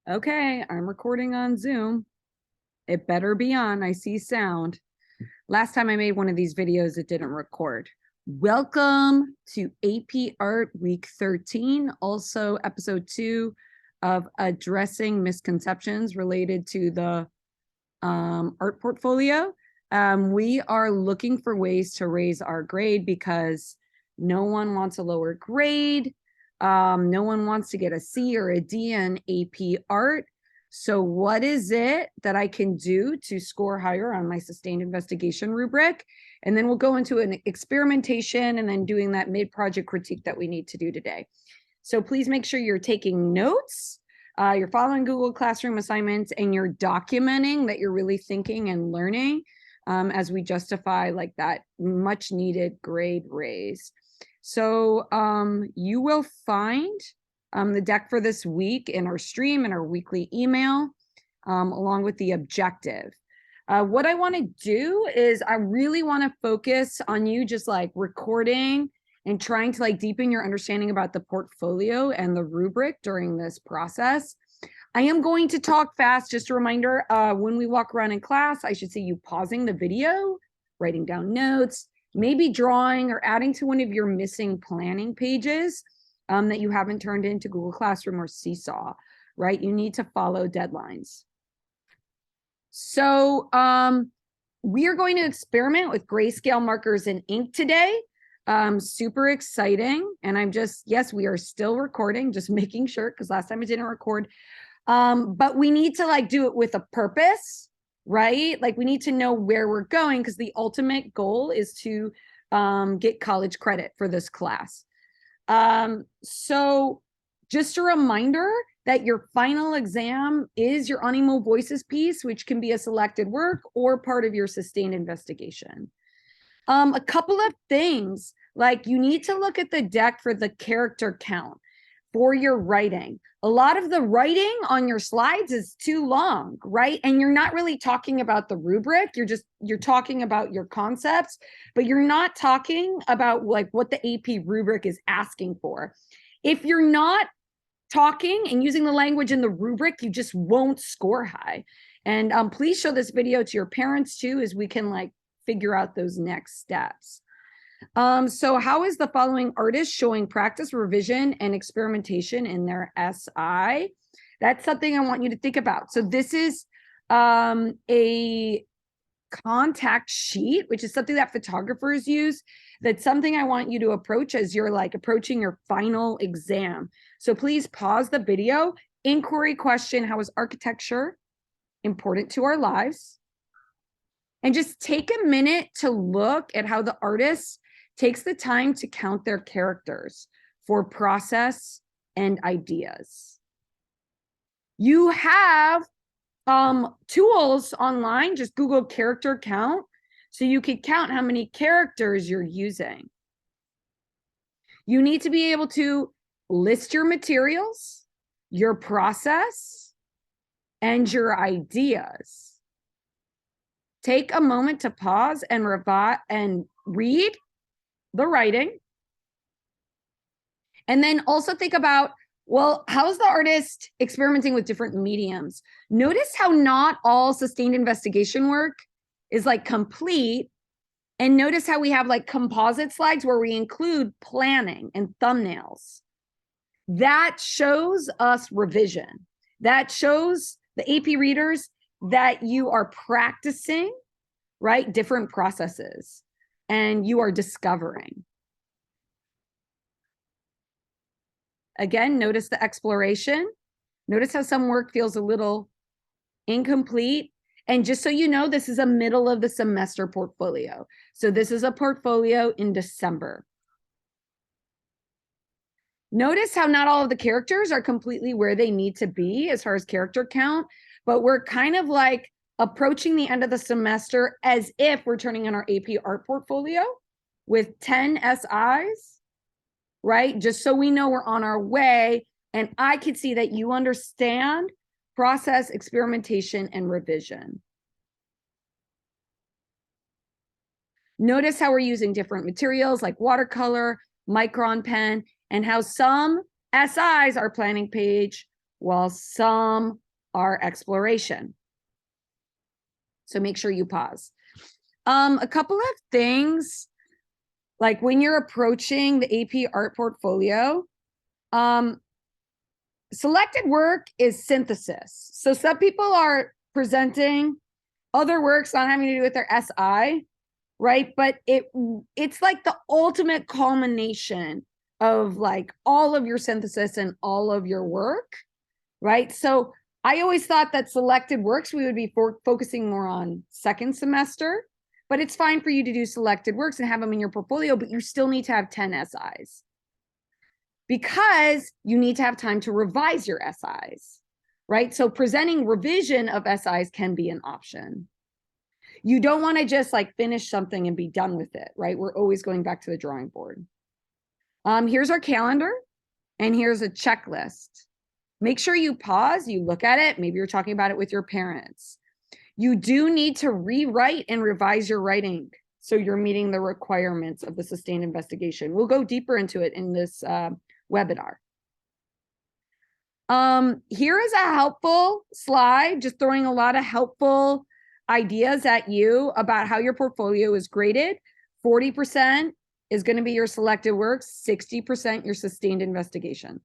Okay, I'm recording on Zoom. It better be on. I see sound. Last time I made one of these videos, it didn't record. Welcome to AP Art Week 13, also episode 2 of addressing misconceptions related to the art portfolio. We are looking for ways to raise our grade because no one wants a lower grade. No one wants to get a C or a D in AP art. So what is it that I can do to score higher on my sustained investigation rubric? And then we'll go into an experimentation and then doing that mid-project critique that we need to do today. So please make sure you're taking notes, you're following Google Classroom assignments, and you're documenting that you're really thinking and learning as we justify like that much needed grade raise. So you will find the deck for this week in our stream and our weekly email, along with the objective. What I want to do is I really want to focus on you just like recording and trying to like deepen your understanding about the portfolio and the rubric during this process. I am going to talk fast. Just a reminder, when we walk around in class, I should see you pausing the video, writing down notes, maybe drawing or adding to one of your missing planning pages that you haven't turned into Google Classroom or Seesaw, right? You need to follow deadlines. So we are going to experiment with grayscale markers and ink today. Super exciting. And I'm just, yes, we are still recording, just making sure, because last time I didn't record. But we need to like do it with a purpose, right? Like we need to know where we're going because the ultimate goal is to get college credit for this class. So just a reminder that your final exam is your Animo Voices piece, which can be a selected work or part of your sustained investigation. A couple of things, like you need to look at the deck for the character count for your writing. A lot of the writing on your slides is too long, right? And you're not really talking about the rubric. You're talking about your concepts, but you're not talking about like what the AP rubric is asking for. If you're not talking and using the language in the rubric, you just won't score high. And please show this video to your parents too, as we can like figure out those next steps. So how is the following artist showing practice, revision, and experimentation in their SI? That's something I want you to think about. So this is a contact sheet, which is something that photographers use. That's something I want you to approach as you're like approaching your final exam. So please pause the video. Inquiry question: how is architecture important to our lives? And just take a minute to look at how the artist takes the time to count their characters for process and ideas. You have tools online, just Google character count, so you can count how many characters you're using. You need to be able to list your materials, your process, and your ideas. Take a moment to pause and read the writing. And then also think about, well, how's the artist experimenting with different mediums? Notice how not all sustained investigation work is like complete. And notice how we have like composite slides where we include planning and thumbnails. That shows us revision. That shows the AP readers that you are practicing, right, different processes and you are discovering. Again, notice the exploration. Notice how some work feels a little incomplete. And just so you know, this is a middle of the semester portfolio. So this is a portfolio in December. Notice how not all of the characters are completely where they need to be as far as character count, but we're kind of like approaching the end of the semester as if we're turning in our AP art portfolio with 10 SIs, right? Just so we know we're on our way. And I could see that you understand process, experimentation, and revision. Notice how we're using different materials like watercolor, micron pen, and how some SIs are planning page, while some are exploration. So make sure you pause. A couple of things, like when you're approaching the AP art portfolio, selected work is synthesis. So some people are presenting other works not having to do with their SI, right? But it's like the ultimate culmination of like all of your synthesis and all of your work, right? So I always thought that selected works, we would be focusing more on second semester, but it's fine for you to do selected works and have them in your portfolio, but you still need to have 10 SIs because you need to have time to revise your SIs, right? So presenting revision of SIs can be an option. You don't want to just like finish something and be done with it, right? We're always going back to the drawing board. Here's our calendar and here's a checklist. Make sure you pause, you look at it. Maybe you're talking about it with your parents. You do need to rewrite and revise your writing so you're meeting the requirements of the sustained investigation. We'll go deeper into it in this webinar. Here is a helpful slide, just throwing a lot of helpful ideas at you about how your portfolio is graded. 40% is going to be your selected works, 60% your sustained investigation.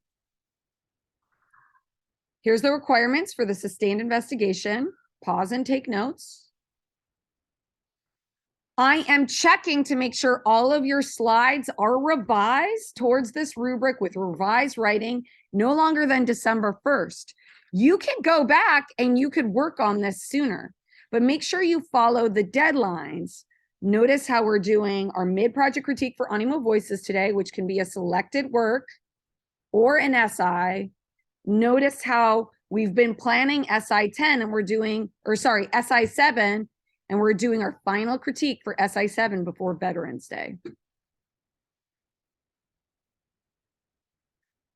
Here's the requirements for the sustained investigation. Pause and take notes. I am checking to make sure all of your slides are revised towards this rubric with revised writing no longer than December 1st. You can go back and you could work on this sooner, but make sure you follow the deadlines. Notice how we're doing our mid-project critique for Animo Voices today, which can be a selected work or an SI. Notice how we've been planning SI10 and we're doing, or sorry, SI7, and we're doing our final critique for SI7 before Veterans Day.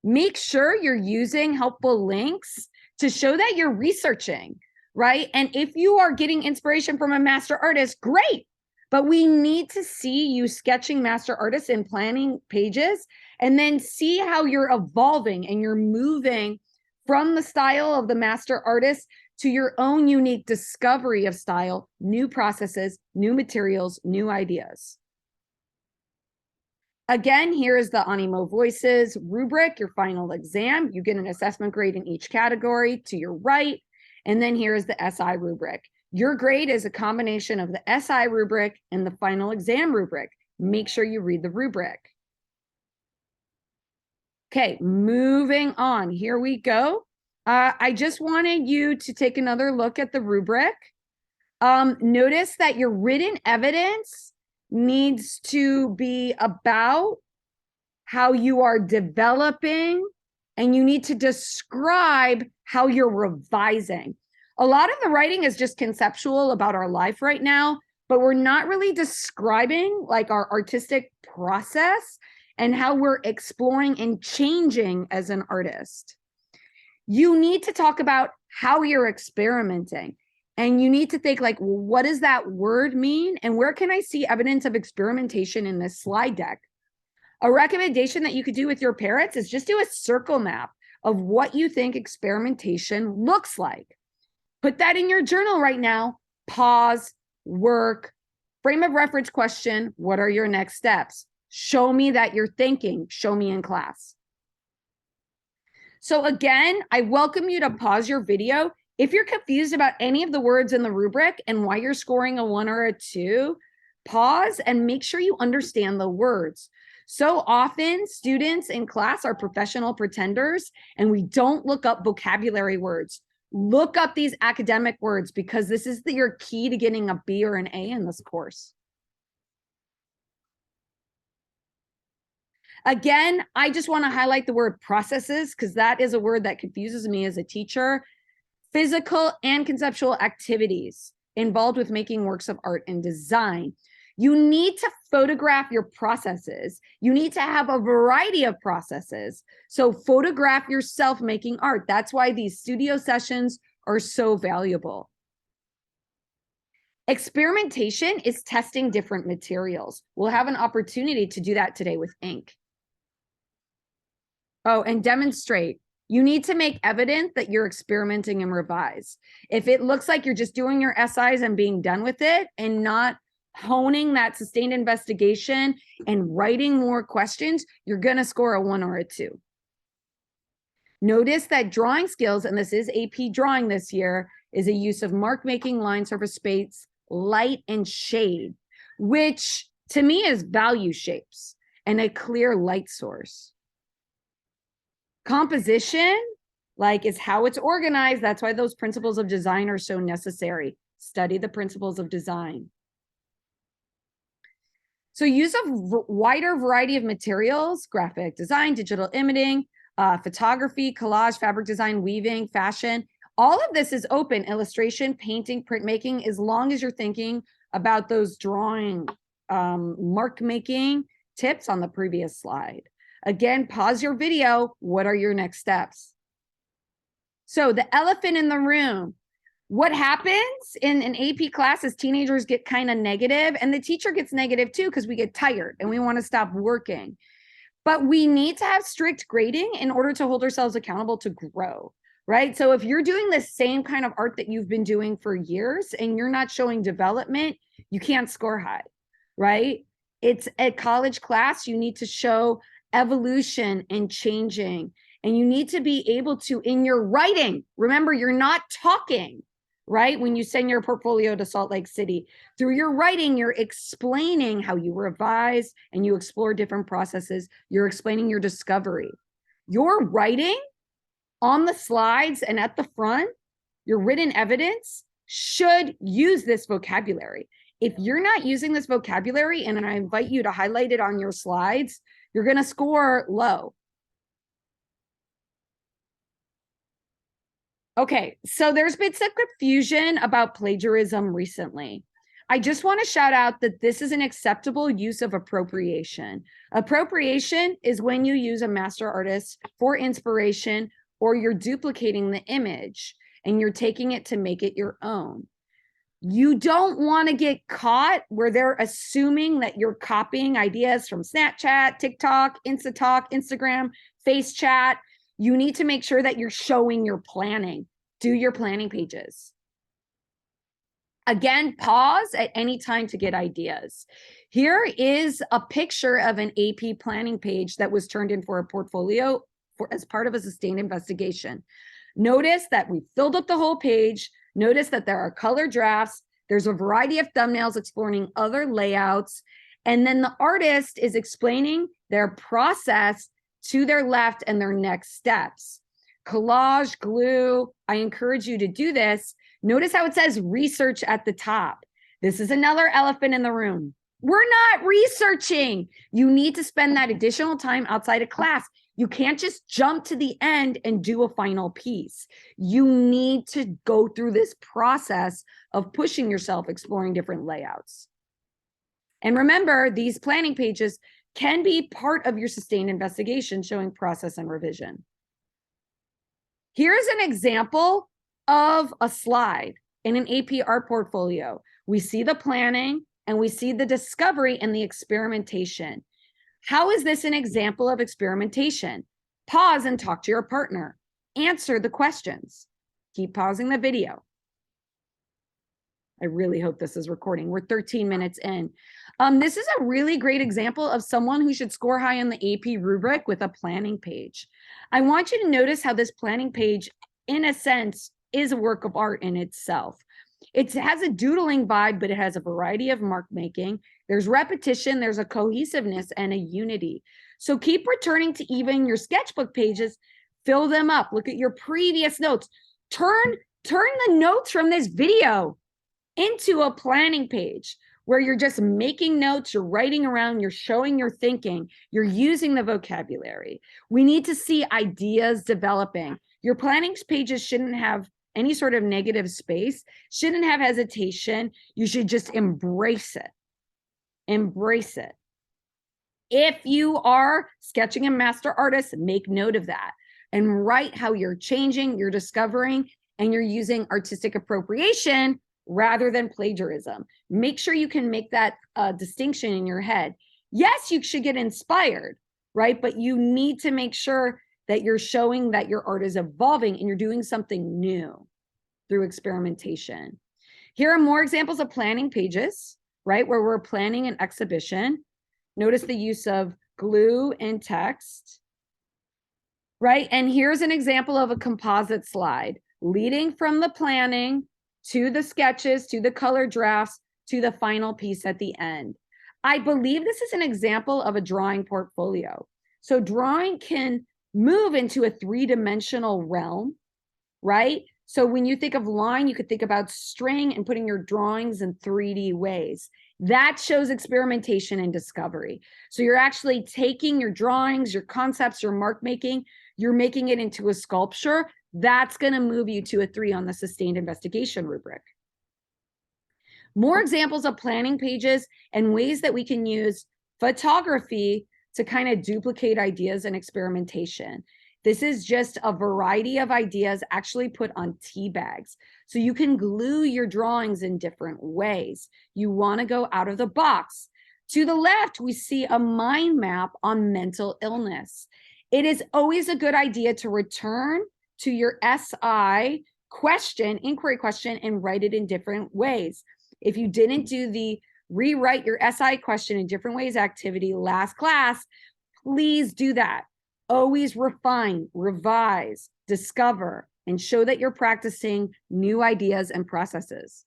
Make sure you're using helpful links to show that you're researching, right? And if you are getting inspiration from a master artist, great. But we need to see you sketching master artists and planning pages, and then see how you're evolving and you're moving from the style of the master artist to your own unique discovery of style, new processes, new materials, new ideas. Again, here is the Animo Voices rubric, your final exam. You get an assessment grade in each category to your right. And then here is the SI rubric. Your grade is a combination of the SI rubric and the final exam rubric. Make sure you read the rubric. Okay, moving on. Here we go. I just wanted you to take another look at the rubric. Notice that your written evidence needs to be about how you are developing, and you need to describe how you're revising. A lot of the writing is just conceptual about our life right now, but we're not really describing like our artistic process and how we're exploring and changing as an artist. You need to talk about how you're experimenting, and you need to think like, well, what does that word mean? And where can I see evidence of experimentation in this slide deck? A recommendation that you could do with your parents is just do a circle map of what you think experimentation looks like. Put that in your journal right now. Pause, work, frame of reference question. What are your next steps? Show me that you're thinking. Show me in class. So again, I welcome you to pause your video. If you're confused about any of the words in the rubric and why you're scoring a 1 or a 2, pause and make sure you understand the words. So often students in class are professional pretenders and we don't look up vocabulary words. Look up these academic words because this is your key to getting a B or an A in this course. Again, I just want to highlight the word processes because that is a word that confuses me as a teacher. Physical and conceptual activities involved with making works of art and design. You need to photograph your processes. You need to have a variety of processes. So photograph yourself making art. That's why these studio sessions are so valuable. Experimentation is testing different materials. We'll have an opportunity to do that today with ink. Oh, and demonstrate. You need to make evident that you're experimenting and revise. If it looks like you're just doing your SIs and being done with it and not honing that sustained investigation and writing more questions, you're going to score a 1 or a 2. Notice that drawing skills, and this is AP drawing this year, is a use of mark making, line, surface, space, light, and shade, which to me is value shapes and a clear light source. Composition, like, is how it's organized. That's why those principles of design are so necessary. Study the principles of design. So use a wider variety of materials: graphic design, digital imaging, photography, collage, fabric design, weaving, fashion. All of this is open: illustration, painting, printmaking, as long as you're thinking about those drawing, mark making tips on the previous slide. Again, pause your video. What are your next steps? So the elephant in the room. What happens in an AP class is teenagers get kind of negative, and the teacher gets negative too, because we get tired and we want to stop working. But we need to have strict grading in order to hold ourselves accountable to grow, right? So if you're doing the same kind of art that you've been doing for years and you're not showing development, you can't score high, right? It's a college class. You need to show evolution and changing, and you need to be able to, in your writing, remember, you're not talking, right? When you send your portfolio to Salt Lake City, through your writing, you're explaining how you revise and you explore different processes. You're explaining your discovery. Your writing on the slides and at the front, your written evidence should use this vocabulary. If you're not using this vocabulary, and I invite you to highlight it on your slides, you're going to score low. Okay, so there's been some confusion about plagiarism recently. I just want to shout out that this is an acceptable use of appropriation. Appropriation is when you use a master artist for inspiration, or you're duplicating the image and you're taking it to make it your own. You don't want to get caught where they're assuming that you're copying ideas from Snapchat, TikTok, Instagram, FaceChat. You need to make sure that you're showing your planning. Do your planning pages. Again, pause at any time to get ideas. Here is a picture of an AP planning page that was turned in for a portfolio as part of a sustained investigation. Notice that we filled up the whole page. Notice that there are color drafts. There's a variety of thumbnails exploring other layouts. And then the artist is explaining their process to their left and their next steps. Collage, glue, I encourage you to do this. Notice how it says research at the top. This is another elephant in the room. We're not researching. You need to spend that additional time outside of class. You can't just jump to the end and do a final piece. You need to go through this process of pushing yourself, exploring different layouts. And remember, these planning pages can be part of your sustained investigation, showing process and revision. Here's an example of a slide in an AP art portfolio. We see the planning and we see the discovery and the experimentation. How is this an example of experimentation? Pause and talk to your partner. Answer the questions. Keep pausing the video. I really hope this is recording. We're 13 minutes in. This is a really great example of someone who should score high on the AP rubric with a planning page. I want you to notice how this planning page, in a sense, is a work of art in itself. It has a doodling vibe, but it has a variety of mark making. There's repetition, there's a cohesiveness and a unity. So keep returning to even your sketchbook pages, fill them up. Look at your previous notes. Turn the notes from this video into a planning page where you're just making notes, you're writing around, you're showing your thinking, you're using the vocabulary. We need to see ideas developing. Your planning pages shouldn't have any sort of negative space, shouldn't have hesitation. You should just embrace it. Embrace it. If you are sketching a master artist, make note of that and write how you're changing, you're discovering, and you're using artistic appropriation rather than plagiarism. Make sure you can make that distinction in your head. Yes, you should get inspired, right? But you need to make sure that you're showing that your art is evolving and you're doing something new through experimentation. Here are more examples of planning pages, right, where we're planning an exhibition. Notice the use of glue and text, right? And here's an example of a composite slide, leading from the planning to the sketches, to the color drafts, to the final piece at the end. I believe this is an example of a drawing portfolio. So drawing can move into a three-dimensional realm, right? So when you think of line, you could think about string and putting your drawings in 3D ways. That shows experimentation and discovery. So you're actually taking your drawings, your concepts, your mark making, you're making it into a sculpture. That's going to move you to a 3 on the sustained investigation rubric. More examples of planning pages and ways that we can use photography to kind of duplicate ideas and experimentation. This is just a variety of ideas actually put on tea bags. So you can glue your drawings in different ways. You want to go out of the box. To the left, we see a mind map on mental illness. It is always a good idea to return to your SI question, inquiry question, and write it in different ways. If you didn't do the rewrite your SI question in different ways activity last class, please do that. Always refine, revise, discover, and show that you're practicing new ideas and processes.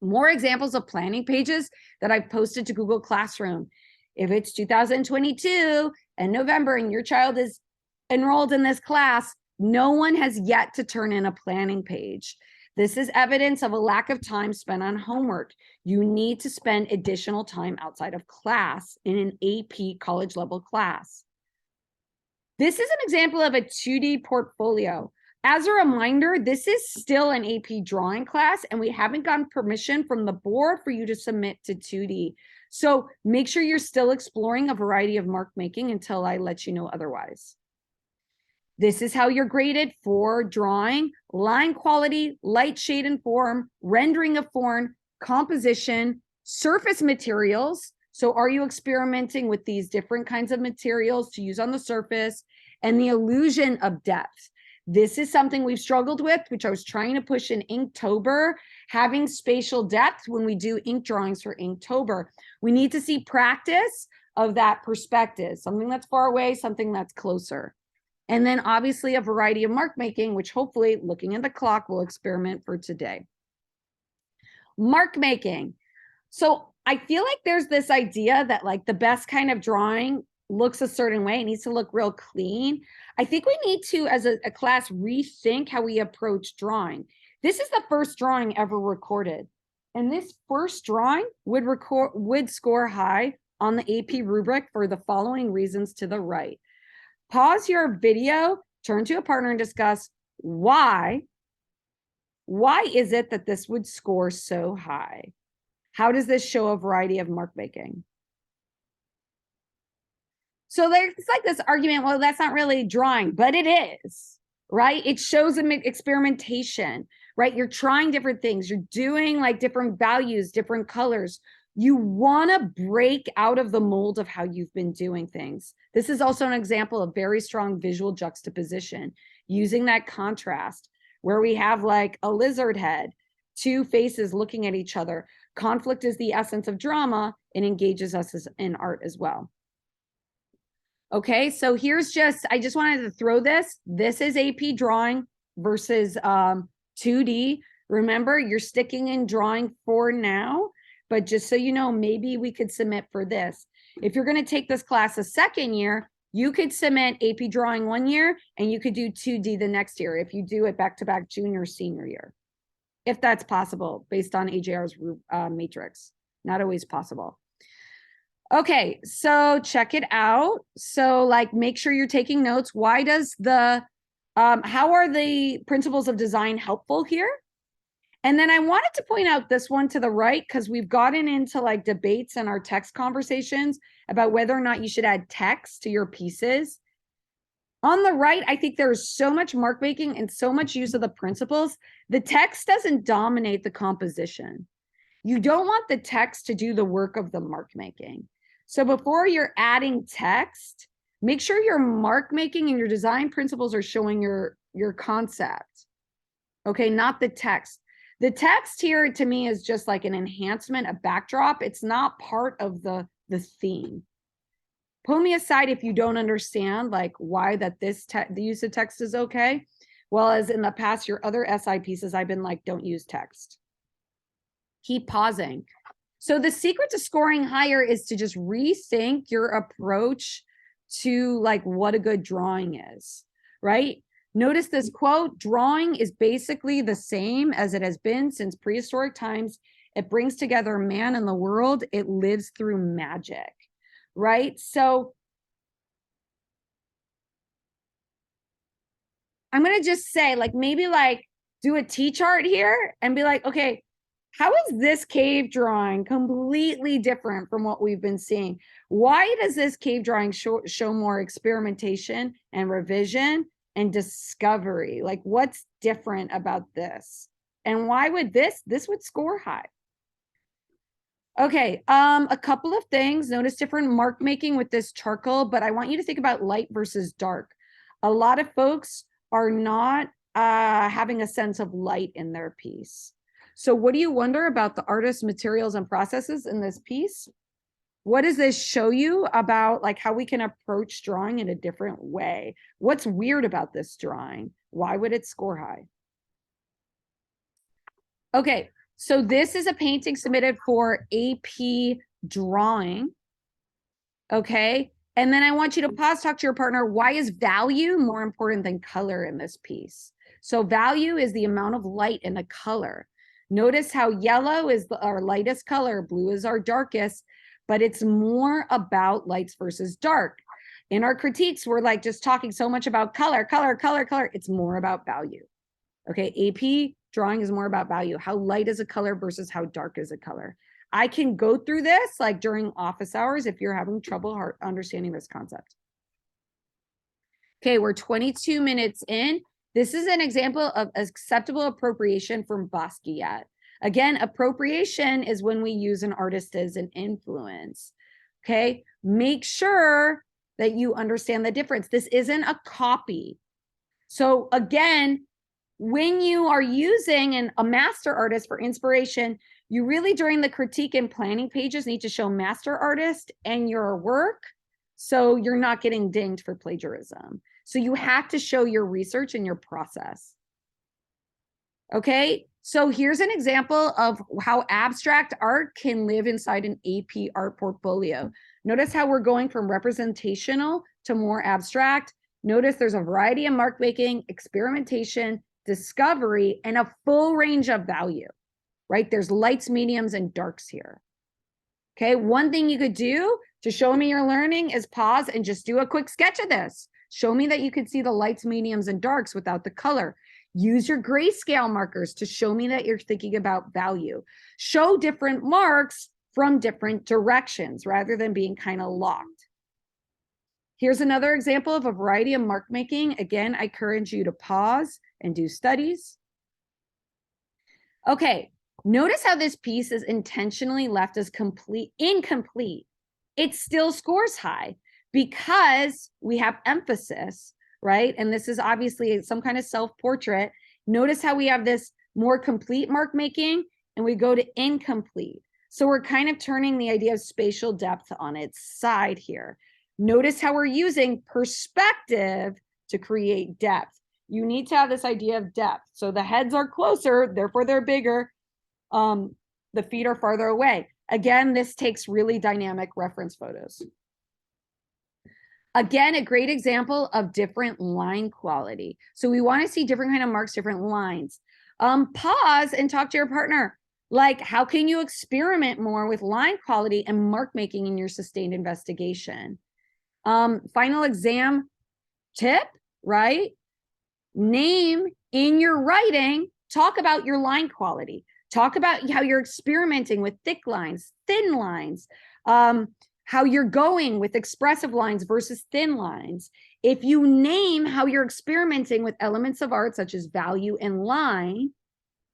More examples of planning pages that I've posted to Google Classroom. If it's 2022 and November and your child is enrolled in this class, no one has yet to turn in a planning page. This is evidence of a lack of time spent on homework. You need to spend additional time outside of class in an AP college level class. This is an example of a 2D portfolio. As a reminder, this is still an AP drawing class and we haven't gotten permission from the board for you to submit to 2D. So make sure you're still exploring a variety of mark making until I let you know otherwise. This is how you're graded for drawing, line quality, light, shade, and form, rendering of form, composition, surface materials. So are you experimenting with these different kinds of materials to use on the surface, and the illusion of depth? This is something we've struggled with, which I was trying to push in Inktober, having spatial depth when we do ink drawings for Inktober. We need to see practice of that perspective, something that's far away, something that's closer. And then obviously a variety of mark making, which hopefully, looking at the clock, we'll experiment for today. Mark making. So I feel like there's this idea that like the best kind of drawing looks a certain way. It needs to look real clean. I think we need to, as a class, rethink how we approach drawing. This is the first drawing ever recorded. And this first drawing would score high on the AP rubric for the following reasons to the right. Pause your video, turn to a partner and discuss why is it that this would score so high? How does this show a variety of mark making? So there's like this argument, well, that's not really drawing, but it is, right? It shows an experimentation, right? You're trying different things. You're doing like different values, different colors. You want to break out of the mold of how you've been doing things. This is also an example of very strong visual juxtaposition, using that contrast where we have like a lizard head, two faces looking at each other. Conflict is the essence of drama and engages us in art as well. Okay, so here's I just wanted to throw this. This is AP drawing versus 2D. Remember, you're sticking in drawing for now. But just so you know, maybe we could submit for this. If you're going to take this class a second year, you could submit AP drawing 1 year and you could do 2D the next year if you do it back-to-back junior, senior year. If that's possible, based on AJR's matrix. Not always possible. Okay, so check it out. So like, make sure you're taking notes. Why does how are the principles of design helpful here? And then I wanted to point out this one to the right, because we've gotten into like debates in our text conversations about whether or not you should add text to your pieces. On the right, I think there's so much mark making and so much use of the principles. The text doesn't dominate the composition. You don't want the text to do the work of the mark making. So before you're adding text, Make sure your mark making and your design principles are showing your concept. Okay, not the text. The text here to me is just like an enhancement, a backdrop. It's not part of the theme. Pull me aside if you don't understand like why that the use of text is okay. Well, as in the past, your other SI pieces, I've been like, don't use text. Keep pausing. So the secret to scoring higher is to just rethink your approach to like what a good drawing is, right? Notice this quote, drawing is basically the same as it has been since prehistoric times. It brings together man and the world. It lives through magic, right? So I'm going to just say like, maybe like do a T-chart here and be like, okay, how is this cave drawing completely different from what we've been seeing? Why does this cave drawing show more experimentation and revision and discovery? Like what's different about this? And why would this would score high? Okay, a couple of things. Notice different mark making with this charcoal, but I want you to think about light versus dark. A lot of folks are not having a sense of light in their piece. So what do you wonder about the artist's materials and processes in this piece? What does this show you about like how we can approach drawing in a different way? What's weird about this drawing? Why would it score high? Okay, so this is a painting submitted for AP drawing. Okay, and then I want you to pause, talk to your partner. Why is value more important than color in this piece? So value is the amount of light in a color. Notice how yellow is our lightest color, blue is our darkest, but it's more about lights versus dark. In our critiques, we're like just talking so much about color, color, color, color. It's more about value. Okay, AP drawing is more about value. How light is a color versus how dark is a color. I can go through this like during office hours if you're having trouble understanding this concept. Okay, we're 22 minutes in. This is an example of acceptable appropriation from Basquiat. Again, appropriation is when we use an artist as an influence. Okay, make sure that you understand the difference. This isn't a copy. So again, when you are using a master artist for inspiration, you really during the critique and planning pages need to show master artist and your work so you're not getting dinged for plagiarism. So you have to show your research and your process. Okay, so here's an example of how abstract art can live inside an AP art portfolio. Notice how we're going from representational to more abstract. Notice there's a variety of mark making, experimentation, discovery, and a full range of value, right? There's lights, mediums, and darks here. Okay, one thing you could do to show me you're learning is pause and just do a quick sketch of this. Show me that you can see the lights, mediums, and darks without the color. Use your grayscale markers to show me that you're thinking about value. Show different marks from different directions rather than being kind of locked. Here's another example of a variety of mark making. Again, I encourage you to pause and do studies. Okay, notice how this piece is intentionally left as incomplete. It still scores high because we have emphasis, right? And this is obviously some kind of self-portrait. Notice how we have this more complete mark making and we go to incomplete. So we're kind of turning the idea of spatial depth on its side here. Notice how we're using perspective to create depth. You need to have this idea of depth. So the heads are closer, therefore they're bigger. The feet are farther away. Again, this takes really dynamic reference photos. Again, a great example of different line quality. So we want to see different kind of marks, different lines. Pause and talk to your partner. Like, how can you experiment more with line quality and mark making in your sustained investigation? Final exam tip, right? Name in your writing, talk about your line quality. Talk about how you're experimenting with thick lines, thin lines, how you're going with expressive lines versus thin lines. If you name how you're experimenting with elements of art, such as value and line,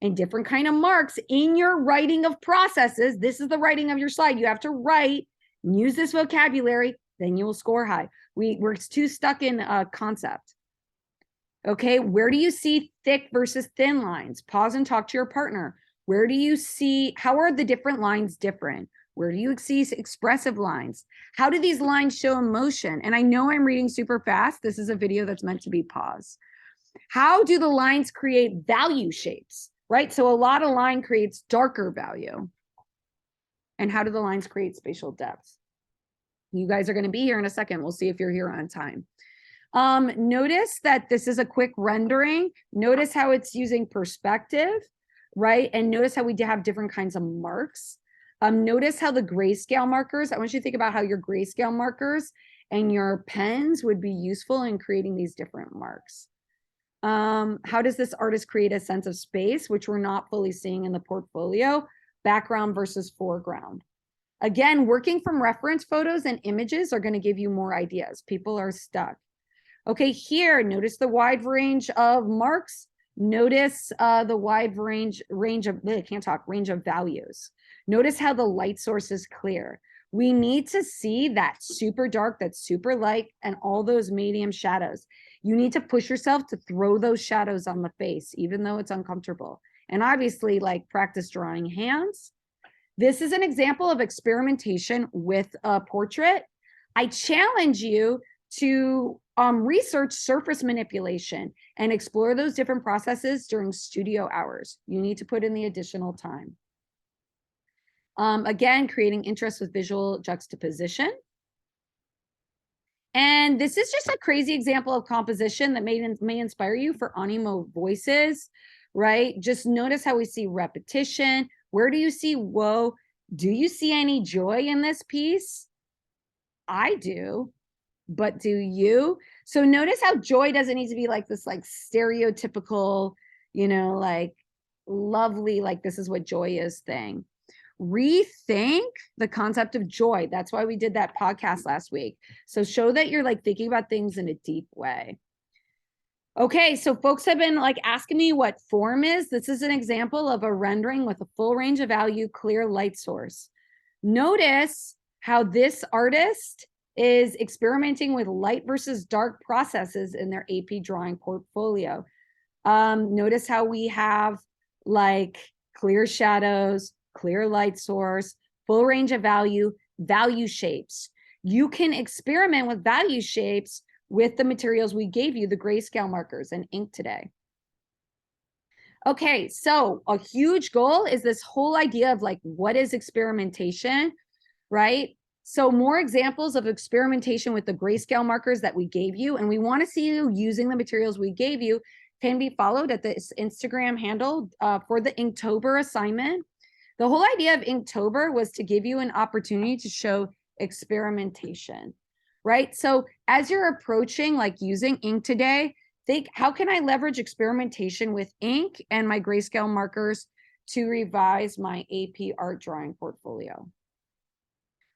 and different kind of marks in your writing of processes, this is the writing of your slide. You have to write, use this vocabulary, then you will score high. We're too stuck in a concept. Okay, where do you see thick versus thin lines? Pause and talk to your partner. Where do you see, how are the different lines different? Where do you see expressive lines? How do these lines show emotion? And I know I'm reading super fast. This is a video that's meant to be paused. How do the lines create value shapes, right? So a lot of line creates darker value. And how do the lines create spatial depth? You guys are going to be here in a second. We'll see if you're here on time. Notice that this is a quick rendering. Notice how it's using perspective, right? And notice how we have different kinds of marks. Notice how the grayscale markers, I want you to think about how your grayscale markers and your pens would be useful in creating these different marks. How does this artist create a sense of space, which we're not fully seeing in the portfolio? Background versus foreground. Again, working from reference photos and images are going to give you more ideas. People are stuck. Okay, here, notice the wide range of marks. Notice the wide range of values. Notice how the light source is clear. We need to see that super dark, that super light, and all those medium shadows. You need to push yourself to throw those shadows on the face, even though it's uncomfortable. And obviously, like, practice drawing hands. This is an example of experimentation with a portrait. I challenge you to research surface manipulation and explore those different processes during studio hours. You need to put in the additional time. Again, creating interest with visual juxtaposition. And this is just a crazy example of composition that may inspire you for animo voices, right? Just notice how we see repetition. Where do you see woe? Do you see any joy in this piece? I do. But do you? So notice how joy doesn't need to be like this, like, stereotypical, you know, like, lovely, like, this is what joy is thing. Rethink the concept of joy. That's why we did that podcast last week. So show that you're, like, thinking about things in a deep way. Okay, so folks have been, like, asking me what form is. This is an example of a rendering with a full range of value, clear light source. Notice how this artist is experimenting with light versus dark processes in their AP drawing portfolio. Notice how we have, like, clear shadows, clear light source, full range of value, value shapes. You can experiment with value shapes with the materials we gave you, the grayscale markers and ink today. Okay, so a huge goal is this whole idea of, like, what is experimentation, right? So more examples of experimentation with the grayscale markers that we gave you, and we want to see you using the materials we gave you, can be followed at this Instagram handle for the Inktober assignment. The whole idea of Inktober was to give you an opportunity to show experimentation, right? So as you're approaching, like, using ink today, think, how can I leverage experimentation with ink and my grayscale markers to revise my AP art drawing portfolio?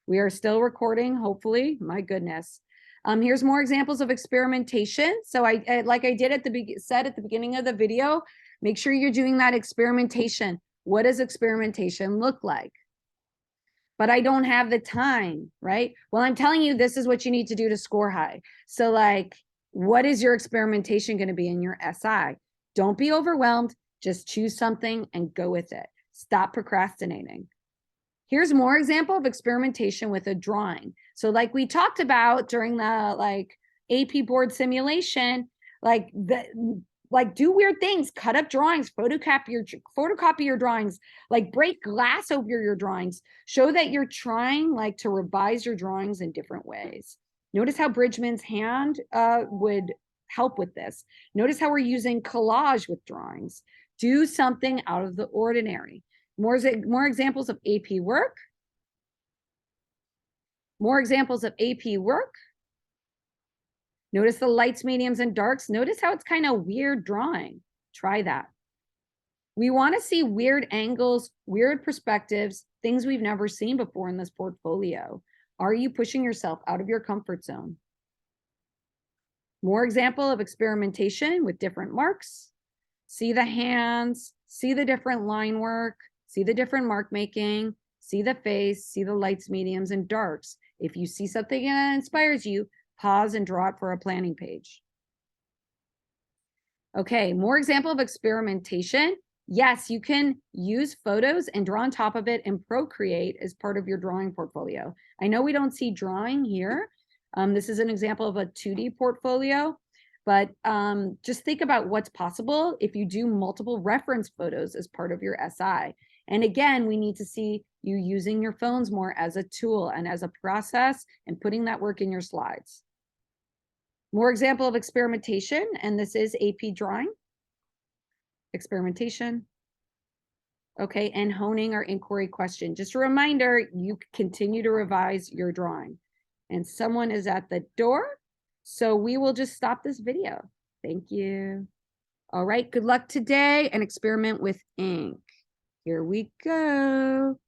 We are still recording, hopefully. My goodness. Here's more examples of experimentation. So I like I did said at the beginning of the video, make sure you're doing that experimentation. What does experimentation look like? But I don't have the time, right? Well, I'm telling you, this is what you need to do to score high. So, like, what is your experimentation going to be in your SI? Don't be overwhelmed. Just choose something and go with it. Stop procrastinating. Here's more example of experimentation with a drawing. So, like we talked about during the, like, AP board simulation, do weird things, cut up drawings, photocopy your drawings, like, break glass over your drawings. Show that you're trying, like, to revise your drawings in different ways. Notice how Bridgman's hand would help with this. Notice how we're using collage with drawings. Do something out of the ordinary. More examples of AP work. More examples of AP work. Notice the lights, mediums, and darks. Notice how it's kind of weird drawing. Try that. We want to see weird angles, weird perspectives, things we've never seen before in this portfolio. Are you pushing yourself out of your comfort zone? More example of experimentation with different marks. See the hands, see the different line work, see the different mark making, see the face, see the lights, mediums, and darks. If you see something that inspires you, pause and draw it for a planning page. Okay, more example of experimentation. Yes, you can use photos and draw on top of it and Procreate as part of your drawing portfolio. I know we don't see drawing here. This is an example of a 2D portfolio, but just think about what's possible if you do multiple reference photos as part of your SI. And again, we need to see you using your phones more as a tool and as a process and putting that work in your slides. More example of experimentation, and this is AP drawing. Experimentation. Okay, and honing our inquiry question. Just a reminder, you continue to revise your drawing. And someone is at the door, so we will just stop this video. Thank you. All right, good luck today and experiment with ink. Here we go.